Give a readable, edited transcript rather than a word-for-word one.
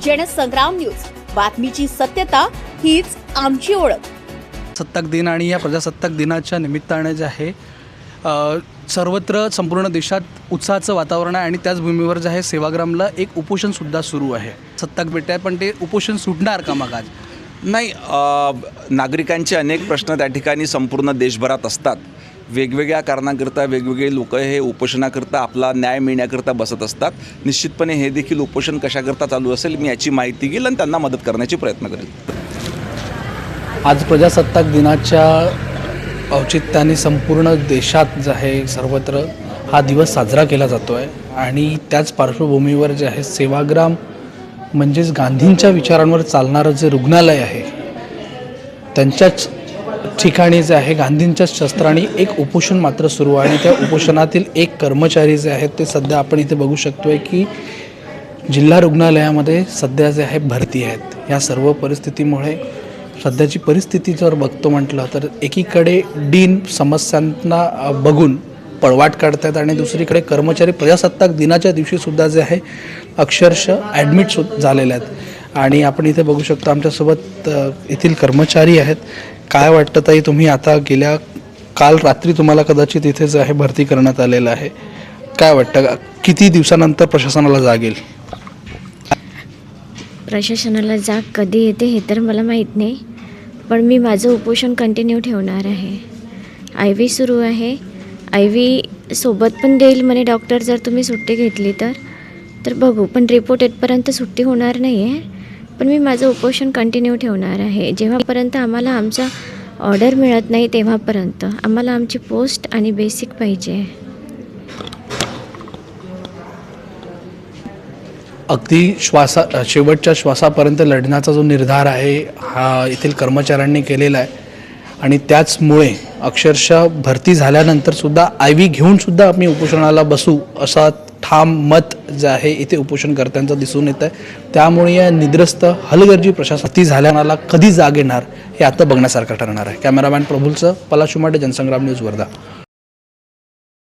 Jansangram news, बातमीची सत्यता हीच आमची ओळख। सत्ताक दिन आणि या प्रजासत्ताक दिनाच्या निमित्ताने जे आहे सर्वत्र संपूर्ण देशात उत्साहाचं वातावरण आहे आणि त्याच भूमीवर जे आहे सेवाग्रामला एक उपोषणसुद्धा सुरू आहे। सत्ताक भेट आहे पण ते उपोषण सुटणार का मग आज? नाही, नागरिकांचे अनेक प्रश्न त्या ठिकाणी संपूर्ण देशभरात असतात। वेगवेगळ्या कारणाकरता वेगवेगळे लोक हे उपोषणाकरता आपला न्याय मिळण्याकरता बसत असतात। निश्चितपणे हे देखील उपोषण कशाकरता चालू असेल मी याची माहिती घेईल आणि त्यांना मदत करण्याचे प्रयत्न करेल। आज प्रजासत्ताक दिनाच्या औचित्याने संपूर्ण देशात जे आहे सर्वत्र हा दिवस साजरा केला जातो आहे आणि त्याच पार्श्वभूमीवर जे आहे सेवाग्राम म्हणजेच गांधींच्या विचारांवर चालणारं जे रुग्णालय आहे त्यांच्याच ठिकाणी जे आहे गांधींच्याच शस्त्रांनी एक उपोषण मात्र सुरू आहे आणि त्या उपोषणातील एक कर्मचारी जे आहेत ते सध्या आपण इथे बघू शकतो आहे की जिल्हा रुग्णालयामध्ये सध्या जे आहे भरती आहेत। या सर्व परिस्थितीमुळे सध्याची परिस्थिती जर बघतो म्हटलं तर एकीकडे डीन समस्यांना बघून पळवाट काढतात आणि दुसरीकडे कर्मचारी प्रजासत्ताक दिनाच्या दिवशीसुद्धा जे आहे अक्षरशः ॲडमिट झालेले आहेत आणि आपण इथे बघू शकतो आमच्यासोबत येथील कर्मचारी आहेत। काय वाटतं ताई, तुम्ही आता काल रात्री तुम्हाला कदाचित इथे जे आहे भरती करण्यात आलेलं आहे, काय वाटतं किती दिवसानंतर प्रशासनाला जाग येईल? प्रशासनाला जाग कधी येते हे तर मला माहीत नाही, पण मी माझं उपोषण कंटिन्यू ठेवणार आहे। IV सुरू आहे, IV सोबत पण देईल म्हणे डॉक्टर जर तुम्ही सुट्टी घेतली तर बघू, पण रिपोर्ट येतपर्यंत सुट्टी होणार नाही आहे। पण मी माझं उपोषण कंटिन्यू ठेवणार आहे जेव्हापर्यंत आम्हाला आमचा ऑर्डर मिळत नाही तेव्हापर्यंत। आम्हाला आमची पोस्ट आणि बेसिक पाहिजे। अगदी शेवटच्या श्वासापर्यंत लढण्याचा जो निर्धार आहे हा येथील कर्मचाऱ्यांनी केलेला आहे आणि त्याचमुळे अक्षरशः भरती झाल्यानंतरसुद्धा IV घेऊनसुद्धा आम्ही उपोषणाला बसू असा ठाम मत जे आहे इथे उपोषणकर्त्यांचं दिसून येतं आहे। त्यामुळे या निद्रस्त हलगर्जी प्रशासकी झाल्याला कधी जाग येणार हे आता बघण्यासारखं ठरणार आहे। कॅमेरामॅन प्रभुलसह पलाश उमाटे, जनसंग्राम न्यूज, वर्धा।